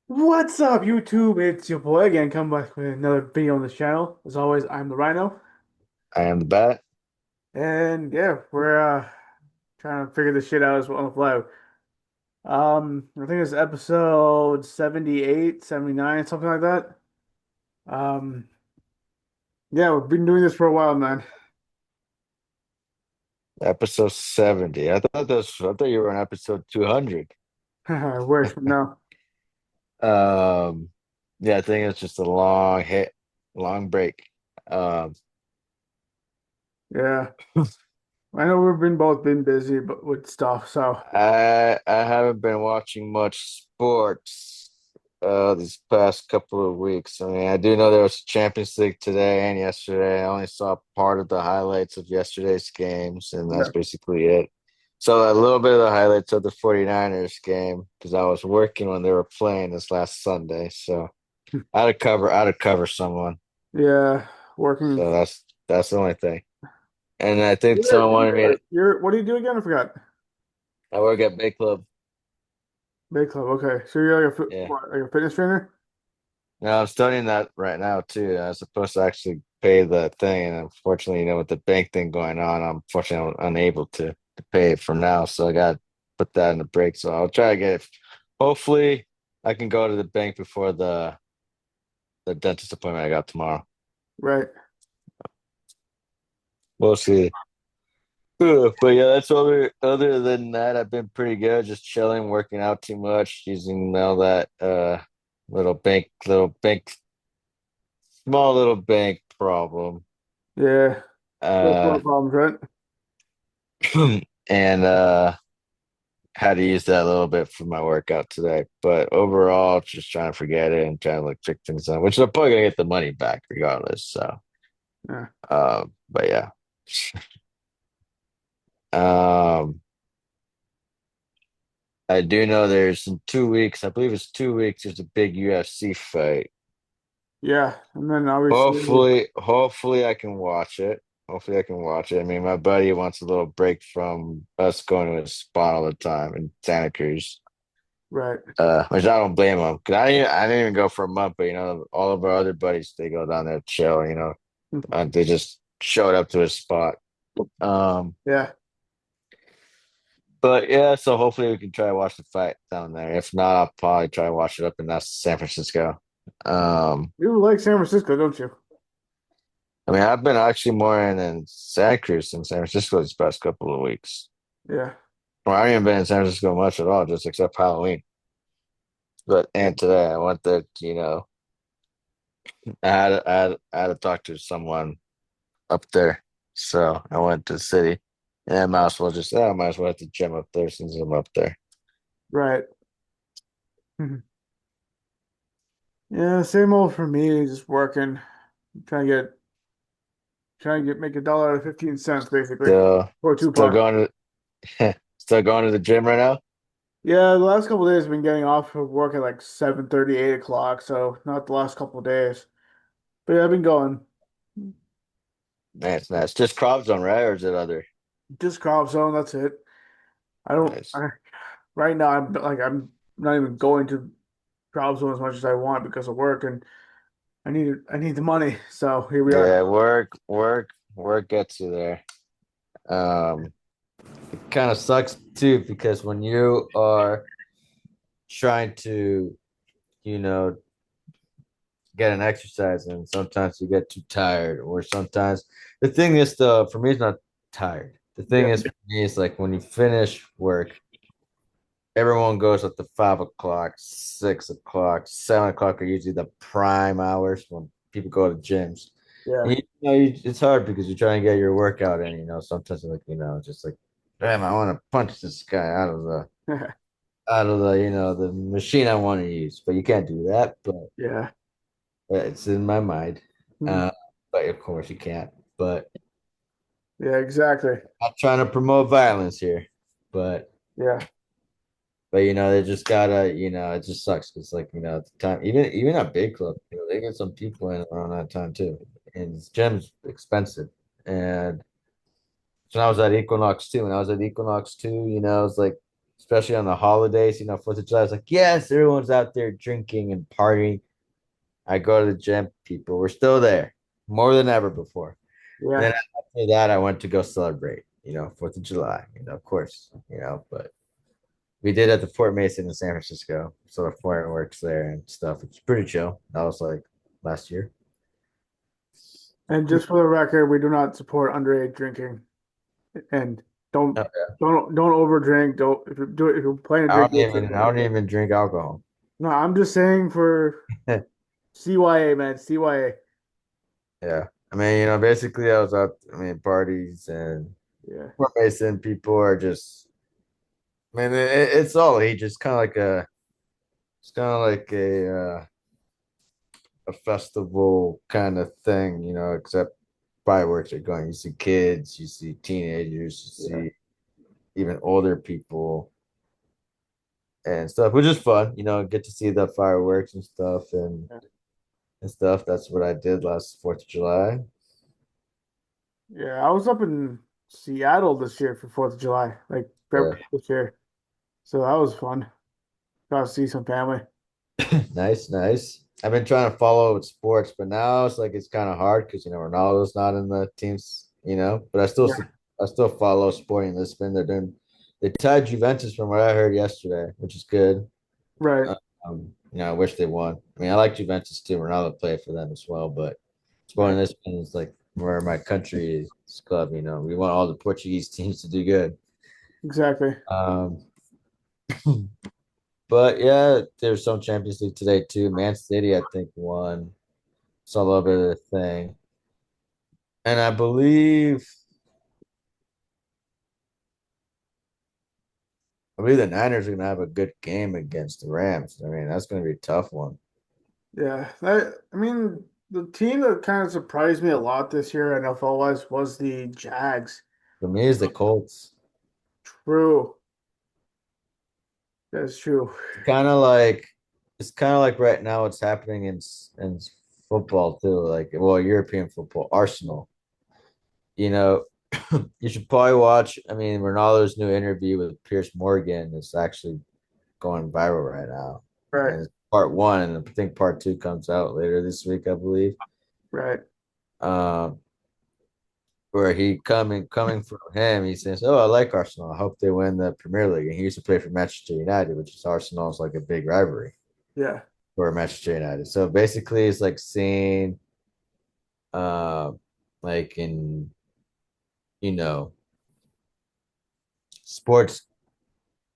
What's up, YouTube? It's your boy again, coming back with another video on this channel. As always, I'm the Rhino, I am the bat. and yeah, we're trying to figure this shit out as well on the fly. I think it's episode 78, 79, something like that. Um, yeah, we've been doing this for a while, man. Episode 70. I thought you were on episode 200. I wish, but no. Um, yeah, I think it's just a long break. Um, Yeah, I know we've been both been busy, but with stuff. So I haven't been watching much sports these past couple of weeks. I mean, I do know there was Champions League today and yesterday. I only saw part of the highlights of yesterday's games, and that's yeah, basically it. So a little bit of the highlights of the 49ers game because I was working when they were playing this last Sunday. So I had to cover someone. yeah, working. So that's the only thing. And I think You're, someone wanted me to what do you do again? I forgot. I work at Bay Club. Big club. Okay, so you're like Yeah. like a fitness trainer, No, I'm studying that right now too. I was supposed to actually pay the thing, and unfortunately, with the bank thing going on, I'm unable to pay it for now. So I got to put that in the break. So I'll try to get it. Hopefully, I can go to the bank before the dentist appointment I got tomorrow. right? We'll see. But yeah, that's other than that, I've been pretty good. Just chilling, working out too much, using all that little bank, small little bank problem. Yeah. That's one Uh of the problems, right? and had to use that a little bit for my workout today. But overall, just trying to forget it and trying to like pick things up, which I'm probably gonna get the money back regardless. So Yeah. but yeah. Um I do know there's in 2 weeks, I believe it's 2 weeks, there's a big UFC fight. Yeah. And then obviously, Hopefully I can watch it. Hopefully I can watch it. I mean, my buddy wants a little break from us going to his spot all the time in Santa Cruz. right. Which I don't blame him because I didn't even go for a month, but all of our other buddies they go down there to chill. They just showed up to his spot. Um, Yeah. but yeah, so hopefully we can try to watch the fight down there. If not, I'll probably try to watch it up in San Francisco. Um, You like San Francisco, don't you? I mean, I've been actually more in Santa Cruz than San Francisco these past couple of weeks. Yeah. Well, I haven't even been in San Francisco much at all, just except Halloween. But and today I went there. I had to talk to someone up there. So I went to the city. And I might as well I might as well hit the gym up there since I'm up there. Right. Mhm. Yeah, same old for me, just working, trying to get make $1 out of 15 cents basically. Or Still Tupac. going to still going to the gym right now? Yeah, the last couple of days I've been getting off of work at like 7:30, 8 o'clock, so not the last couple of days. But yeah, I've been going. Nice, nice. Just crop zone, right? Or is it other? Just crop zone, that's it. I don't Nice. I, right now I'm not even going to crop zone as much as I want because of work and I need the money. So here we are. Yeah, work gets you there. Um, it kind of sucks too because when you are trying to, you know, get an exercise and sometimes you get too tired or sometimes the thing is though for me it's not tired. The Yeah, thing is for me is like when you finish work, everyone goes at the 5 o'clock, 6 o'clock, 7 o'clock are usually the prime hours when people go to gyms. yeah. And it's hard because you're trying to get your workout in, sometimes like, just like, damn, I want to punch this guy out of the, the machine I want to use, but you can't do that. But Yeah. it's in my mind. Mhm. Uh, but of course you can't. But Yeah, exactly. not trying to promote violence here. But Yeah. they just gotta, it just sucks because like, at the time, even at big club, they get some people in around that time too. And this gym's expensive. And so I was at Equinox too. And I was at Equinox too, it was like especially on the holidays, 4th of July. It's like, yes, everyone's out there drinking and partying. I go to the gym, people were still there more than ever before. And then Yeah. after that, I went to go celebrate, 4th of July, of course, but we did at the Fort Mason in San Francisco. So the fireworks there and stuff. It's pretty chill. That was like last year. And just for the record, we do not support underage drinking. And don't Oh, don't overdrink. Don't if you do it if you're planning to drink, do it I safely. don't even drink alcohol. No, I'm just saying for CYA, man, CYA. Yeah. I mean, basically I was out, parties and Yeah. Fort Mason people are just, it's all age. It's kind of like a festival kind of thing, except fireworks are going. You see kids, you see teenagers, you Yeah. see even older people and stuff, which is fun, get to see the fireworks and stuff and stuff. That's what I did last 4th of July. Yeah, I was up in Seattle this year for 4th of July, like Yeah. this year. So that was fun. Got to see some family. Nice, nice. I've been trying to follow with sports, but now it's kind of hard because Ronaldo's not in the teams, but Yeah. I still follow Sporting Lisbon. They tied Juventus from what I heard yesterday, which is good. Right. I wish they won. I like Juventus too. Ronaldo played for them as well, but Right. Sporting Lisbon is like where my country is club. We want all the Portuguese teams to do good. Exactly. Um, but yeah, there's some Champions League today too. Man City, I think, won. Saw a little bit of the thing. And I believe the Niners are gonna have a good game against the Rams. That's gonna be a tough one. Yeah. I mean, the team that kind of surprised me a lot this year, NFL wise, was the Jags. For me, is the Colts. True. That's true. It's kind of like right now what's happening in football too. Like, well, European football, Arsenal. You know, you should probably watch. Ronaldo's new interview with Pierce Morgan is actually going viral right now, Right. and it's part one, and I think part two comes out later this week, I believe. Right. Um, where he coming from him, he says, "Oh, I like Arsenal. I hope they win the Premier League." And he used to play for Manchester United, which is Arsenal's like a big rivalry Yeah. for Manchester United. So basically, it's like seeing, uh, like in you know sports.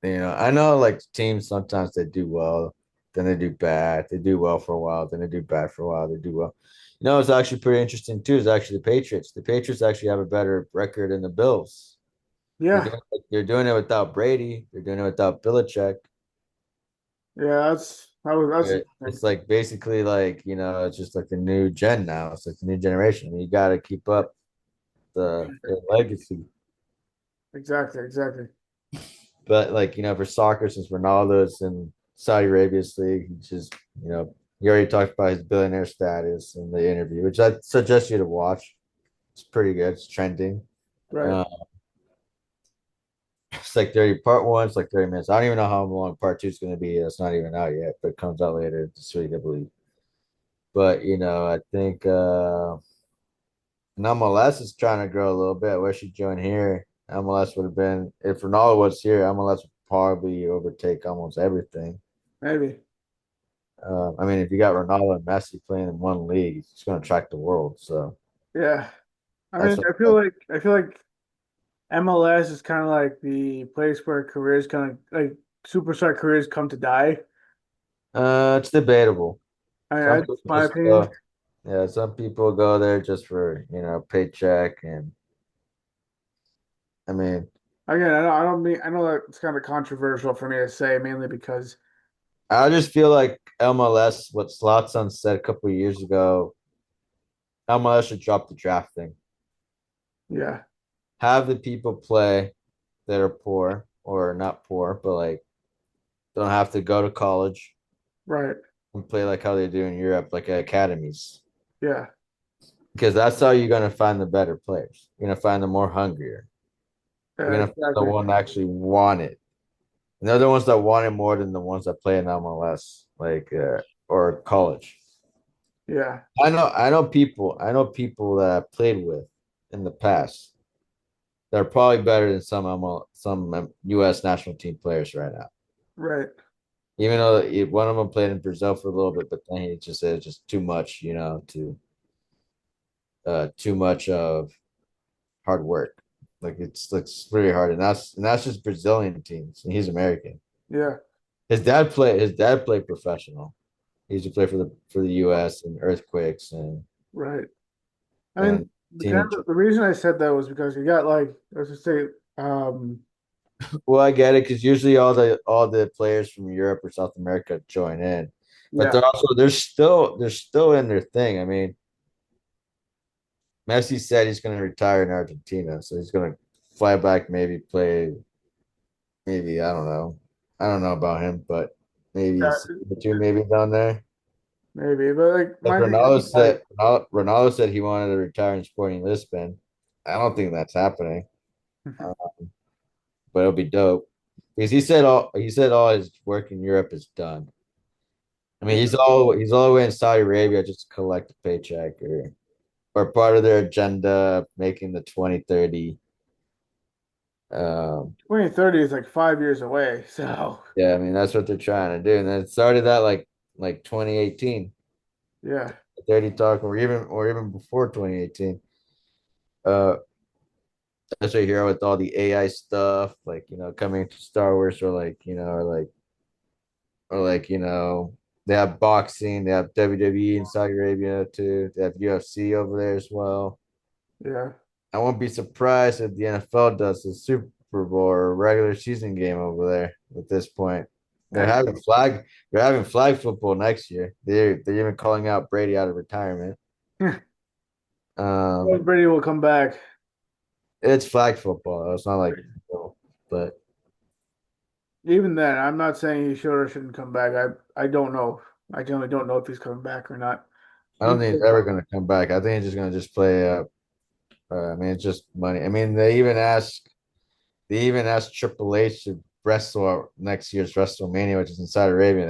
I know like teams sometimes they do well, then they do bad. They do well for a while, then they do bad for a while. They do well. It's actually pretty interesting too. Is actually the Patriots. The Patriots actually have a better record than the Bills. Yeah. They're doing it without Brady. They're doing it without Belichick. Yeah. That's It's interesting. like basically like it's just like the new gen now. It's like the new generation. You got to keep up the legacy. Exactly. Exactly. But like for soccer, since Ronaldo's in Saudi Arabia's league, he already talked about his billionaire status in the interview, which I suggest you to watch. It's pretty good. It's trending. Right. Uh, it's like 30 part one, it's like 30 minutes. I don't even know how long part two is going to be. It's not even out yet, but it comes out later this week, I believe. But I think and MLS is trying to grow a little bit. I wish you join here. MLS would have been if Ronaldo was here, MLS would probably overtake almost everything. Maybe. If you got Ronaldo and Messi playing in one league, it's going to attract the world. So Yeah. I that's mean, what, I feel like MLS is kind of like the place where careers kind of like superstar careers come to die. it's debatable. Some That's people my just opinion. go, yeah, some people go there just for paycheck, and I mean, Again, I don't mean I know that it's kind of controversial for me to say, mainly because I just feel like MLS, what Slotson said a couple of years ago, MLS should drop the draft thing. yeah, Have the people play that are poor or not poor, but like don't have to go to college right, and play like how they do in Europe, like academies. yeah, Because that's how you're gonna find the better players. You're gonna find the more hungrier. You're gonna find the exactly, one that actually want it. And they're the ones that want it more than the ones that play in MLS, or college. Yeah, I know people that I played with in the past that are probably better than some U.S. national team players right now. right. Even though one of them played in Brazil for a little bit, but then he just said it's just too much, too much of hard work. Like it's really hard, and that's just Brazilian teams, and he's American. Yeah, His dad played professional. He used to play for the U.S. and Earthquakes right. I mean, and team in. the reason I said that was because you got like let's just say, um, Well, I get it because usually all the players from Europe or South America join in, but yeah, they're still in their thing. I mean, Messi said he's going to retire in Argentina, so he's going to fly back, maybe play, maybe I don't know about him, but maybe a yeah, season or two, maybe down there. maybe. But like Because my thing is like, Ronaldo said he wanted to retire in Sporting Lisbon. I don't think that's happening, uh, but it'll be dope because he said all his work in Europe is done. I mean, yeah, he's all the way in Saudi Arabia just to collect a paycheck or part of their agenda making the 2030. 2030 is like 5 years away. So Yeah, I mean that's what they're trying to do, and then it started that like 2018, yeah, 30 talk, or even before 2018. Uh, that's right here with all the AI stuff, like coming to Star Wars, or they have boxing, they have WWE in Saudi Arabia too, they have UFC over there as well. yeah. I won't be surprised if the NFL does a Super Bowl or a regular season game over there at this point. They're And having flag they're having flag football next year. They're even calling out Brady out of retirement. Um, Brady will come back. it's flag football. It's not like but Even then, I'm not saying he should or shouldn't come back. I don't know. I generally don't know if he's coming back or not. I don't think he's ever gonna come back. I think he's just gonna just play I mean it's just money. I mean they even asked Triple H to wrestle at next year's WrestleMania, which is in Saudi Arabia.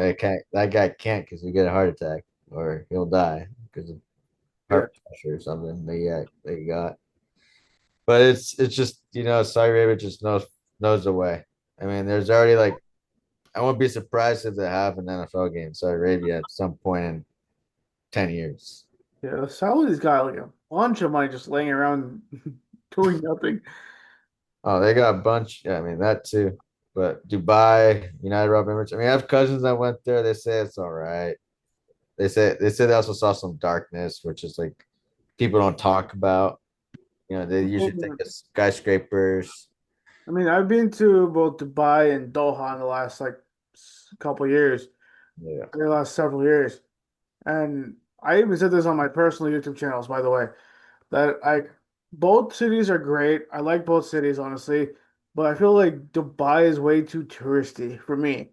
That guy can't because he'll get a heart attack or he'll die because of Yeah, heart pressure or something they got. But it's just Saudi Arabia just knows the way. I mean, there's already like I won't be surprised if they have an NFL game in Saudi Arabia at some point in 10 years. yeah. The Saudis got like a bunch of money just laying around doing nothing. Oh, they got a bunch. Yeah, I mean that too. But Dubai, United Arab Emirates. I mean, I have cousins that went there. They say it's all right. They say they also saw some darkness, which is like people don't talk about. They usually think it's skyscrapers. I mean, I've been to both Dubai and Doha in the last like couple years, Yeah. the last several years, and I even said this on my personal YouTube channels, by the way, that I both cities are great. I like both cities, honestly, but I feel like Dubai is way too touristy for me.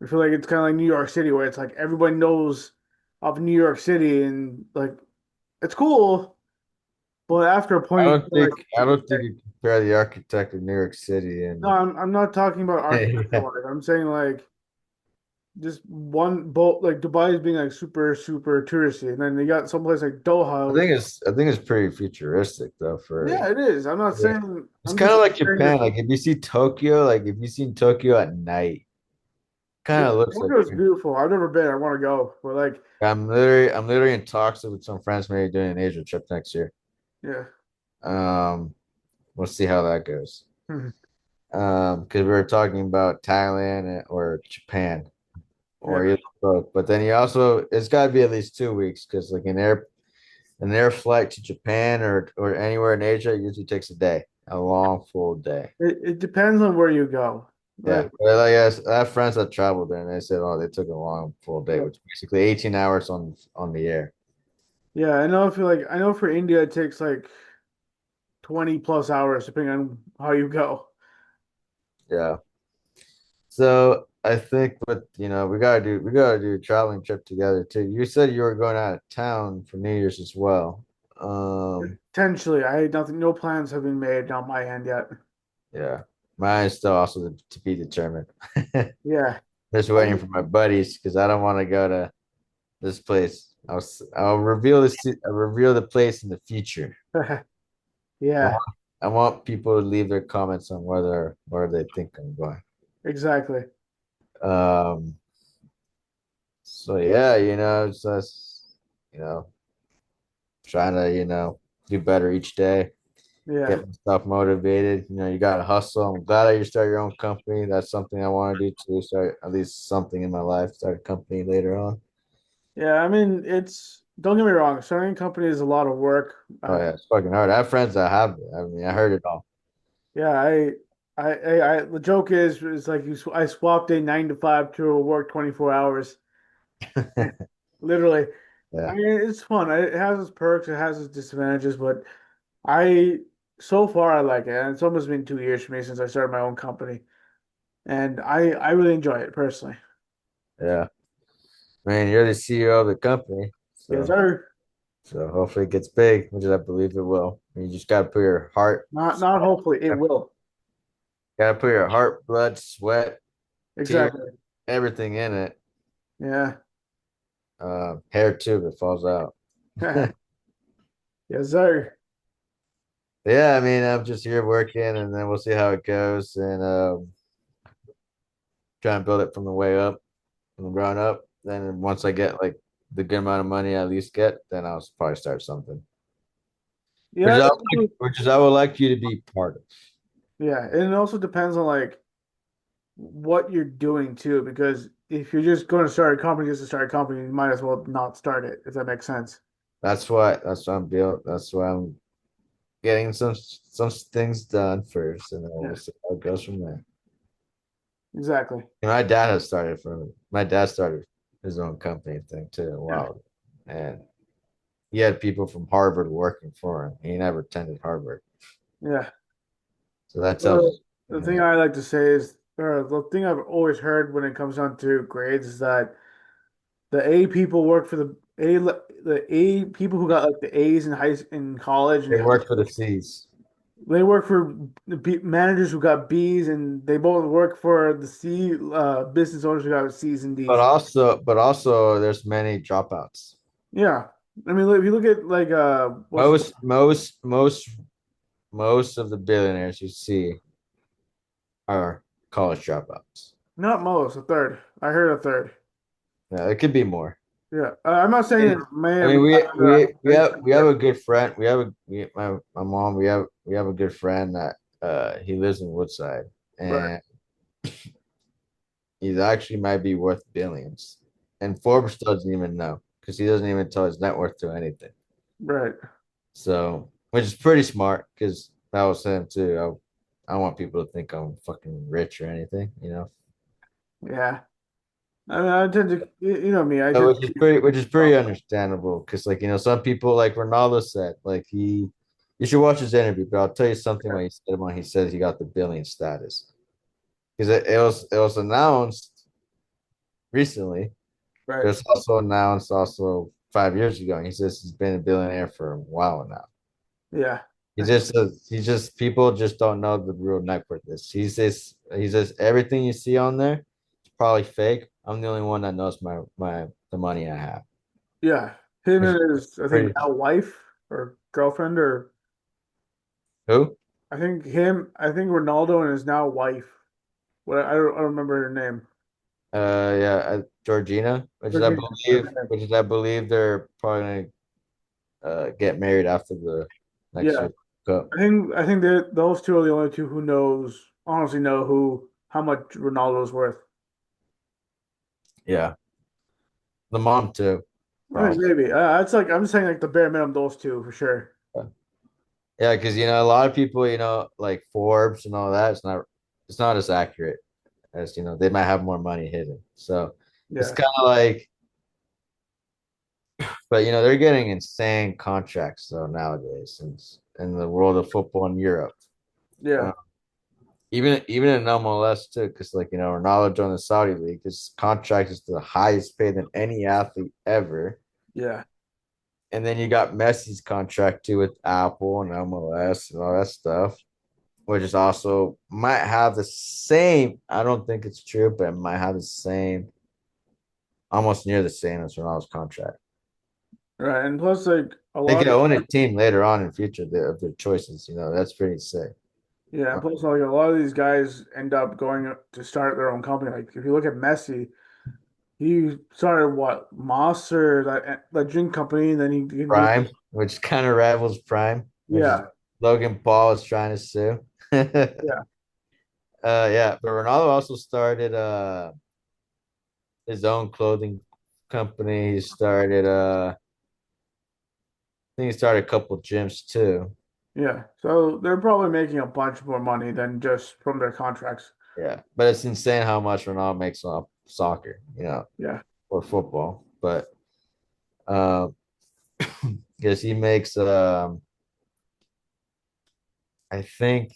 I feel like it's kind of like New York City, where it's like everybody knows of New York City, and like it's cool, but after a point, like, I don't think you compare the architect of New York City no, and I'm not talking about architecture yeah. wise. I'm saying like just one boat, like Dubai is being like super super touristy, and then you got someplace like Doha, which I think it's pretty futuristic though for yeah, it is. I'm not yeah. saying It's I'm kind just of like saying that Japan. Like if you see Tokyo, like if you seen Tokyo at night, yeah, kind of looks like Tokyo is beautiful. I've never been. I want to go, but like I'm literally in talks with some friends maybe doing an Asia trip next year. yeah, Um, we'll see how that goes. Mhm. Because we were talking about Thailand or Japan Yeah. or either both. But then you also it's got to be at least 2 weeks because like an air flight to Japan or anywhere in Asia usually takes a day, a long full day. It depends on where you go. Yeah, Like but like I have friends that traveled there, and they said, oh, they took a long full day, yeah, which basically 18 hours on the air. yeah. I know for India it takes like 20 plus hours depending on how you go. Yeah. So I think we gotta do a traveling trip together too. You said you were going out of town for New Year's as well. Um, Potentially, I had nothing. No plans have been made on my end yet. yeah. Mine is still also to be determined. Yeah. Just I waiting mean, for my buddies because I don't want to go to this place. I'll reveal this. I'll reveal the place in the future. I yeah, want, I want people to leave their comments on where they think I'm going. exactly. Um. So yeah, it's just you know trying to do better each day, Yeah. get myself motivated. You got to hustle. I'm glad that you start your own company. That's something I want to do too. Start at least something in my life. Start a company later on. Yeah, I mean, don't get me wrong, starting a company is a lot of work. Oh yeah, it's fucking hard. I have friends that have it. I mean, I heard it all. Yeah, the joke is like I swapped a 9 to 5 to a work 24 hours. Literally. I Yeah, mean, it's fun. It has its perks, it has its disadvantages, but I, so far, I like it. And it's almost been 2 years for me since I started my own company. And I really enjoy it personally. yeah. Man, you're the CEO of the company, Yes, so sir. hopefully it gets big, which I believe it will. You just gotta put your heart, Not hopefully, it will. gotta put your heart, blood, sweat, tears, Exactly. everything in it. Yeah. Hair too, if it falls out. Yes, sir. Yeah, I mean, I'm just here working, and then we'll see how it goes, and try and build it from the way up, from the ground up. Then once I get like the good amount of money I at least get, then I'll probably start something, Yeah, which is I would like you to be part of. yeah, and it also depends on like what you're doing too, because if you're just going to start a company just to start a company, you might as well not start it, if that makes sense. That's why I'm built. That's why I'm getting some things done first, and then we'll Yeah, see how it goes from there. exactly. And my dad started his own company thing too. Yeah, Wow, and he had people from Harvard working for him. He never attended Harvard, yeah. so that Well, tells the thing I like to say is, or the thing I've always heard when it comes down to grades is that the A people work for the A people who got like the A's in college and they high work for the school. C's. They work for the managers who got B's, and they both work for the C business owners who got C's and D's. But also, there's many dropouts. Yeah, I mean, if you look at like what's Most of the billionaires you see are college dropouts. not most, a third. I heard a third. Yeah, it could be more. Yeah, I'm not saying it's I man. mean, we Yeah, have a good friend. My mom. We have a good friend that he lives in Woodside, right, and he's actually might be worth billions. And Forbes doesn't even know because he doesn't even tell his net worth to anything. right. So, which is pretty smart because that was him too. I don't want people to think I'm fucking rich or anything. Yeah, I mean, I tend to, you know me, I So tend which is to. pretty understandable because like some people like Ronaldo said like you should watch his interview, but I'll tell you something when he said when he says he got the billion status because it was announced recently, but Right. it's also announced also 5 years ago. And he says he's been a billionaire for a while now. Yeah. He just people just don't know the real net worth is. He says everything you see on there is probably fake. I'm the only one that knows the money I have. Yeah. Him Which is and his, I think pretty now wife or girlfriend, or who? I think Ronaldo and his now wife. I don't remember her name. Yeah, Georgina, Virginia. Okay. which is I believe they're probably gonna get married after the next Yeah. year cup. I think that those two are the only two who honestly know how much Ronaldo's worth. Yeah, the mom too, I mean, probably. maybe. It's like I'm saying like the bare minimum, those two for sure. Yeah, because a lot of people, like Forbes and all that, it's not as accurate as they might have more money hidden. So it's Yeah. kind of like, but they're getting insane contracts though nowadays, since in the world of football in Europe. Yeah. Uh, even in MLS too, because like Ronaldo joined the Saudi league. His contract is the highest paid than any athlete ever. Yeah. And then you got Messi's contract too with Apple and MLS and all that stuff. which is also might have the same. I don't think it's true, but it might have the same, almost near the same as Ronaldo's contract. Right. And plus, like a They lot could of own a team later on in future of their choices. That's pretty sick. yeah, and plus like a lot of these guys end up going to start their own company. Like if you look at Messi, he started what Monster that drink company, and then he did Prime, which kind of rivals Prime, which is yeah, Logan Paul is trying to sue. yeah, Yeah, but Ronaldo also started his own clothing company. He started I think he started a couple gyms too. yeah. So they're probably making a bunch more money than just from their contracts. Yeah, but it's insane how much Ronaldo makes off soccer, Yeah, or football. But um, because he makes I think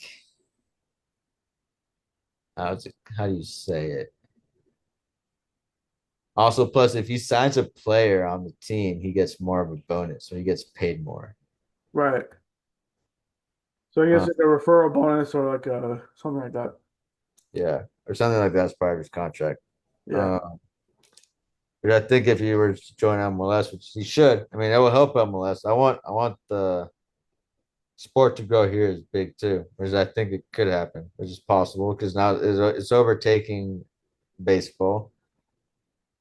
how do you say it? Also, plus if he signs a player on the team, he gets more of a bonus, so he gets paid more. right. So I guess Uh, like a referral bonus or like a something like that. yeah, or something like that as part of his contract. Yeah, Uh, but I think if he were to join MLS, which he should, I mean, it will help MLS. I want the sport to grow here is big too, which I think it could happen, which is possible because now it's overtaking baseball,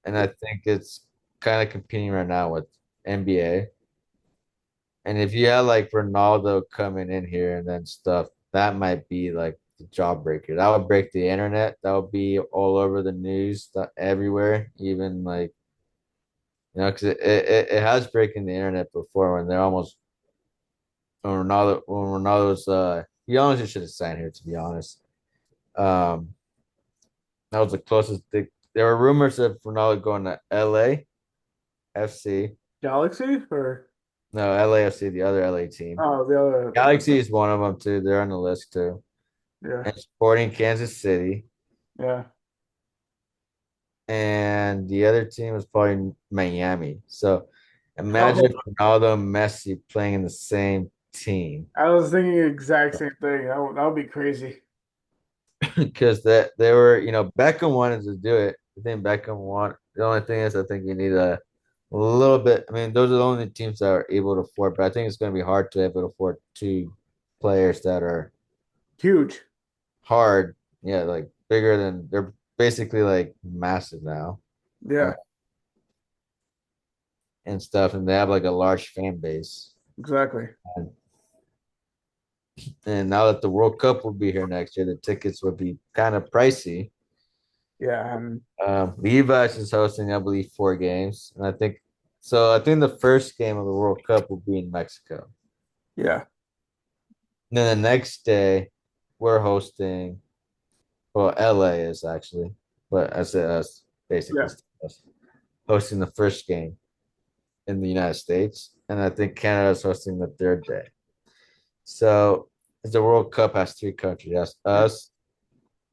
and I think it's kind of competing right now with NBA. And if you had like Ronaldo coming in here and then stuff, that might be like the jawbreaker. That would break the internet. That would be all over the news, everywhere, even like because it has breaking the internet before when they're almost when Ronaldo's he honestly should have signed here to be honest. Um, that was the closest thing. There were rumors of Ronaldo going to LA FC. Galaxy or No, LAFC, the other LA team. oh the other Galaxy is one of them too. They're on the list too. yeah And Sporting Kansas City. yeah. And the other team is probably Miami. So Oh, imagine Ronaldo and Messi playing in the same team. I was thinking the exact same thing. That would be crazy. Because that they were, Beckham wanted to do it. I think Beckham want. The only thing is, I think you need a little bit. I mean, those are the only teams that are able to afford. But I think it's going to be hard to able to afford two players that are Huge. hard. Yeah, like bigger than they're basically like massive now, uh, Yeah, and stuff, and they have like a large fan base. exactly. And now that the World Cup will be here next year, the tickets would be kind of pricey. Yeah, and Levi's is hosting, I believe, 4 games, and I think so. I think the first game of the World Cup will be in Mexico. yeah, And then the next day, we're hosting. Well, LA is actually, but I said us basically yeah, us, hosting the first game in the United States, and I think Canada is hosting the third day. So the World Cup has 3 countries: that's yeah, us,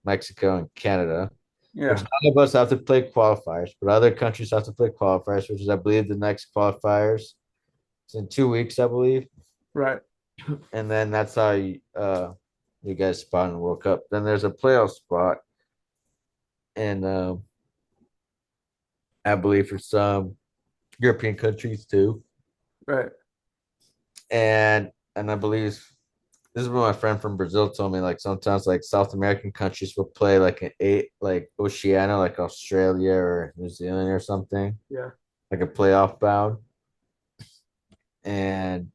Mexico, and Canada. Which yeah. none of us have to play qualifiers, but other countries have to play qualifiers, which is, I believe, the next qualifiers. It's in 2 weeks, I believe, Right. and then that's how you guys spot in the World Cup. Then there's a playoff spot, and I believe for some European countries too, Right. and I believe this is what my friend from Brazil told me. Like sometimes, like South American countries will play like an eight, like Oceania, like Australia or New Zealand or something, Yeah. like a playoff bound, and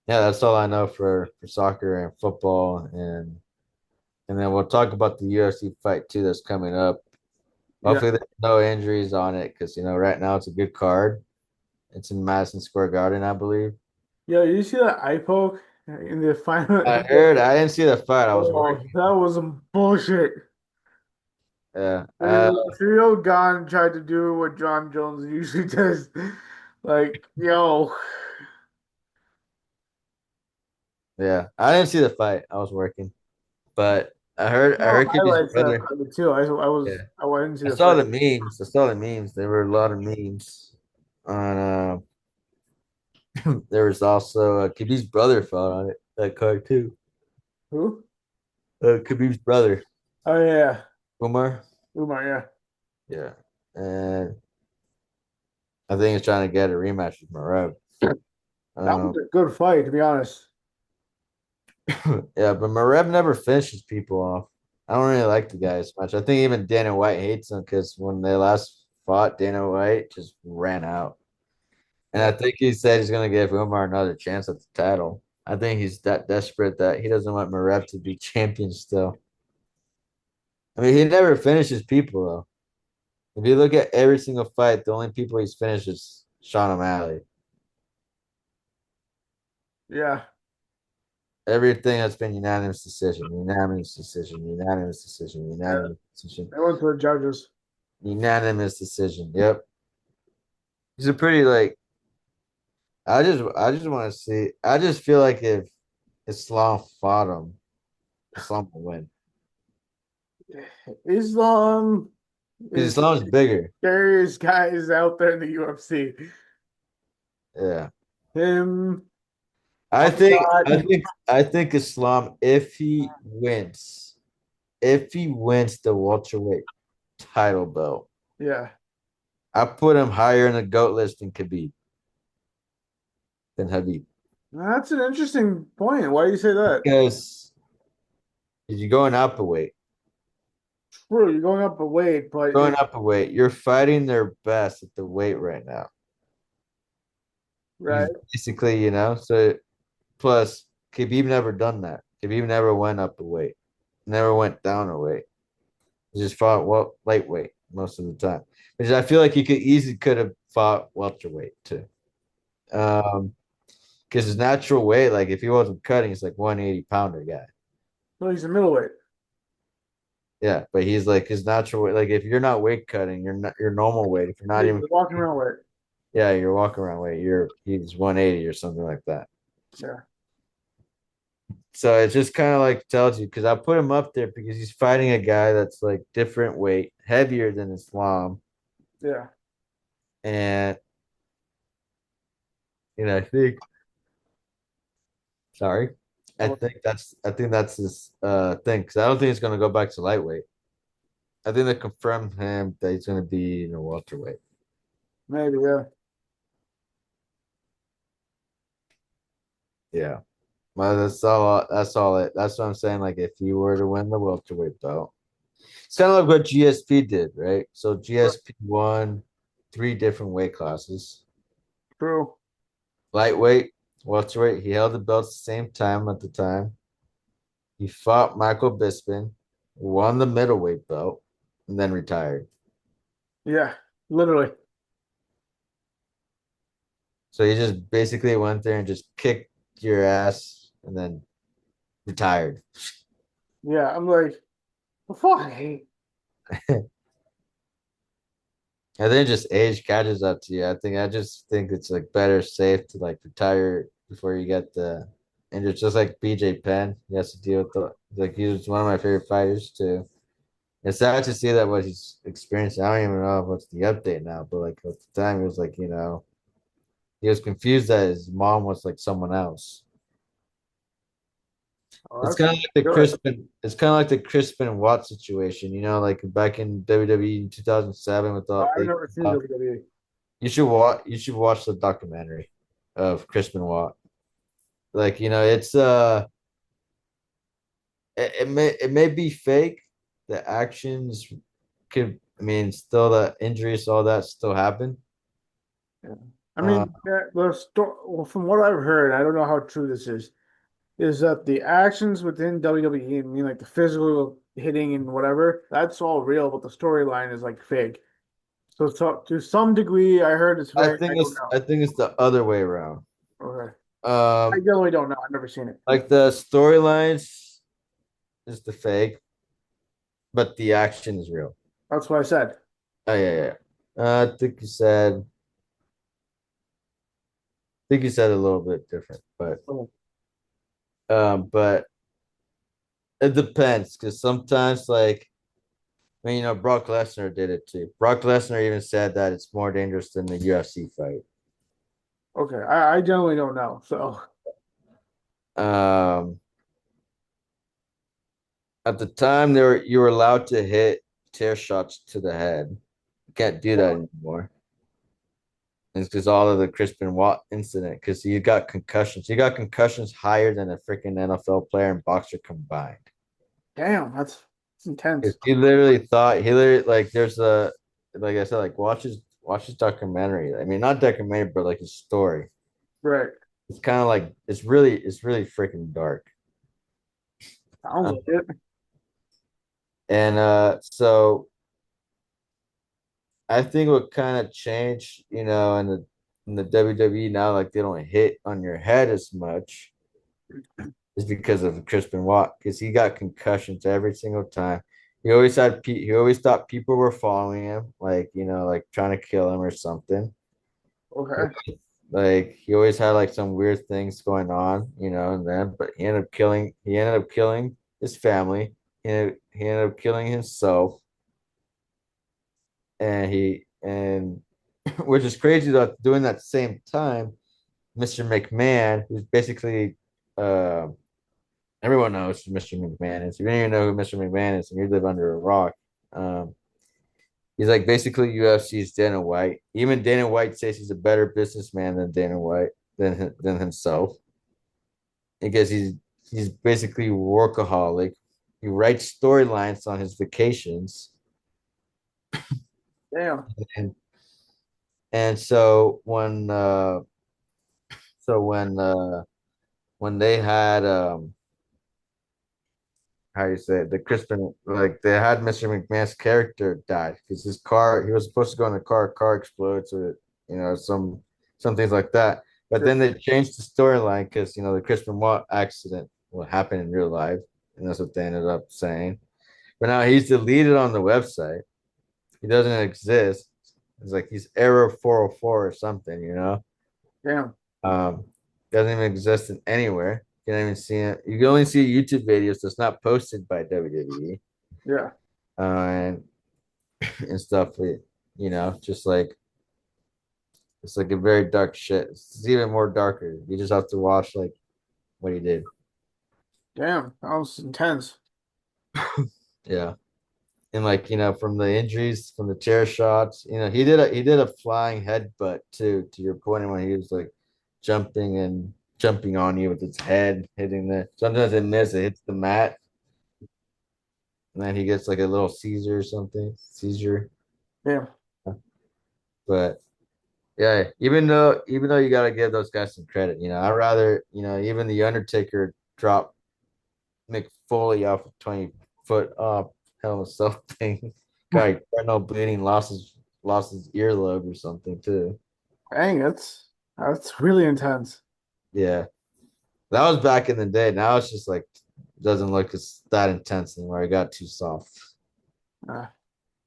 yeah, that's all I know for soccer and football, and then we'll talk about the UFC fight too that's coming up. Yeah. Hopefully, there's no injuries on it because right now it's a good card. It's in Madison Square Garden, I believe. Yeah, you see that eye poke in the final? I heard. I didn't see the fight. I was Oh, working. that was some bullshit. Yeah. The trio Gon tried to do what John Jones usually does. Like, yo, Yeah. I didn't see the fight. I was working, but I heard. I no heard Kibby's highlights that brother. of it too. Yeah. I didn't see I the saw fight. the memes. I saw the memes. There were a lot of memes on. There was also Kibby's brother fought on it that card too. Who? Khabib's brother, Oh yeah, Umar. Umar. Yeah, Yeah, and I think he's trying to get a rematch with Marab. that was Um, a good fight, to be honest. yeah, but Marab never finishes people off. I don't really like the guy as much. I think even Dana White hates him because when they last fought, Dana White just ran out. And I Yeah, think he said he's going to give Umar another chance at the title. I think he's that desperate that he doesn't want Marab to be champion still. I mean, he never finishes people though. If you look at every single fight, the only people he's finished is Sean O'Malley. yeah. Everything has been unanimous decision, unanimous decision, unanimous decision, Yeah. unanimous decision, They went to the judges. unanimous decision. Yep. He's a pretty like I just want to see I just feel like if Islam fought him, Islam will win. Islam Because is Islam's bigger. scariest guys out there in the UFC. Yeah. Him, I think I Hamzat, think I think Islam, if he wins the welterweight title belt, yeah. I put him higher in the GOAT list than Habib. That's an interesting point. Why do you say that? Because you're going up a weight. True, you're going up a weight, but Going up a weight. You're fighting their best at the weight right now. right, You basically, so plus Khabib never done that. Khabib never went up a weight, never went down a weight. He just fought lightweight most of the time. Which I feel like he could have fought welterweight too. Because his natural weight, like if he wasn't cutting, he's like 180-pounder guy. so he's a middleweight. Yeah, but he's like his natural weight. Like if you're not weight cutting, you're not your normal weight. If you're not He's even, a walking around weight. yeah, you're walking around weight. He's 180 or something like that. Yeah, So it just kind of like tells you because I put him up there because he's fighting a guy that's like different weight, heavier than Islam, yeah. and I think sorry, So I think that's his thing because I don't think he's gonna go back to lightweight. I think they confirmed him that he's gonna be in a welterweight. maybe, yeah. Yeah. Well, that's all. That's all. That's what I'm saying. Like, if you were to win the welterweight belt, it's kind of like what GSP did, right? So GSP won three different weight classes: True. lightweight, welterweight. He held the belts the same time at the time. He fought Michael Bisping, won the middleweight belt, and then retired. Yeah, literally. So he just basically went there and just kicked your ass and then retired. Yeah, I'm like, the fuck? I think just age catches up to you. I just think it's like better safe to like retire before you get the and it's just like BJ Penn. He has to deal with the like he was one of my favorite fighters too. It's sad to see that what he's experiencing. I don't even know what's the update now, but like at the time he was like, he was confused that his mom was like someone else. Oh, It's that's kind of like the good. Crispin. It's kind of like the Crispin and Watt situation, like back in WWE in 2007 with Oh, all I've they. never seen WWE. You should watch the documentary of Crispin Watt. Like, it may be fake. The actions I mean, still the injuries, all that still happen. Yeah. I Uh, mean, the story, well, from what I've heard, I don't know how true this is that the actions within WWE, I mean, like the physical hitting and whatever, that's all real, but the storyline is like fake. So to some degree, I heard it's I fake. I think don't it's know. I think it's the other way around. Okay. I Um, generally don't know. I've never seen it. like the storylines is the fake, but the action is real. That's what I said. Oh yeah, yeah. I think you said a little bit different, Oh, but it depends because sometimes like I mean, Brock Lesnar did it too. Brock Lesnar even said that it's more dangerous than the UFC fight. okay. I generally don't know. So Um, At the time, you were allowed to hit tear shots to the head. You can't do that anymore. It's because all of the Crispin Watt incident, because he got concussions. He got concussions higher than a freaking NFL player and boxer combined. Damn, that's intense. Because he literally like there's a like I said, like watch his documentary. I mean, not documentary, but like his story. Right. It's kind of like it's really freaking dark. Sounds Uh, like it. and so I think what kind of changed, in the WWE now, like they don't hit on your head as much, is because of Crispin Watt, because he got concussions every single time. He always thought people were following him, like like trying to kill him or something. Okay. Like he always had like some weird things going on, and then but he ended up killing his family. He ended up killing himself, and which is crazy that doing that same time, Mr. McMahon, who's basically uh, everyone knows who Mr. McMahon is. If you don't even know who Mr. McMahon is and you live under a rock, um, he's like basically UFC's Dana White. Even Dana White says he's a better businessman than Dana White than himself because he's basically workaholic. He writes storylines on his vacations, Damn. and and so when they had how you say it, the Crispin, like they had Mr. McMahon's character died because his car, he was supposed to go in the car exploded, so some things like that. But Sure. then they changed the storyline because the Crispin Watt accident will happen in real life, and that's what they ended up saying. But now he's deleted on the website. He doesn't exist. It's like he's error 404 or something. Damn. Um, doesn't even exist in anywhere. You can't even see it. You can only see YouTube videos that's not posted by WWE, Yeah. and and stuff. Just like it's like a very dark shit. It's even more darker. You just have to watch like what he did. Damn. That was intense. Yeah, and like from the injuries, from the chair shots, he did a flying headbutt too. To your point, when he was like jumping on you with his head hitting the. Sometimes it misses, it hits the mat, and then he gets like a little Caesar or something. Seizure. Damn. But yeah, even though you gotta give those guys some credit, I'd rather, even the Undertaker drop Mick Foley off a 20 foot off hell of a cell thing. Guy no bleeding, lost his earlobe or something too. Dang, that's really intense. Yeah. That was back in the day. Now it's just like doesn't look as that intense anymore. It got too soft. Uh,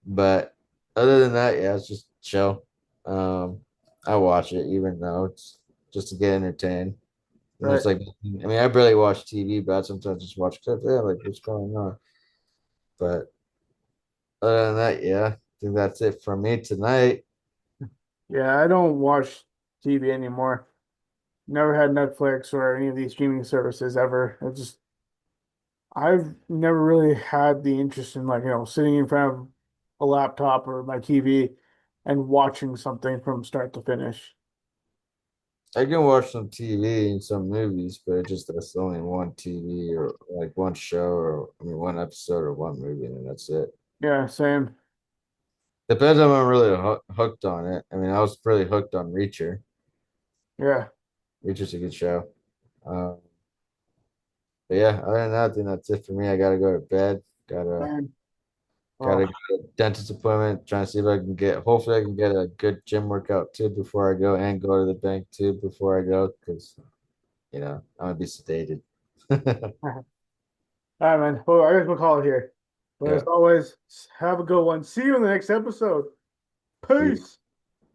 But other than that, yeah, it's just chill. Um, I watch it even though it's just to get entertained. And right. it's like, I mean, I barely watch TV, but I sometimes just watch clips. Yeah, like what's going on. But other than that, yeah, I think that's it for me tonight. Yeah, I don't watch TV anymore. Never had Netflix or any of these streaming services ever. I've never really had the interest in like, sitting in front of a laptop or my TV and watching something from start to finish. I can watch some TV and some movies, but it just that's only one TV or like one show or I mean one episode or one movie, and then that's it. Yeah, same. Depends if I'm really hooked on it. I mean, I was really hooked on Reacher. Yeah. Reacher's a good show. Um, but yeah, other than that, I think that's it for me. I gotta go to bed. Gotta Man. gotta Oh, get a dentist appointment. Trying to see if I can get. Hopefully, I can get a good gym workout too before I go, and go to the bank too before I go, because I'm gonna be sedated. all right, man. Well, I guess we'll call it here. But as Yeah. always, have a good one. See you in the next episode. See Peace.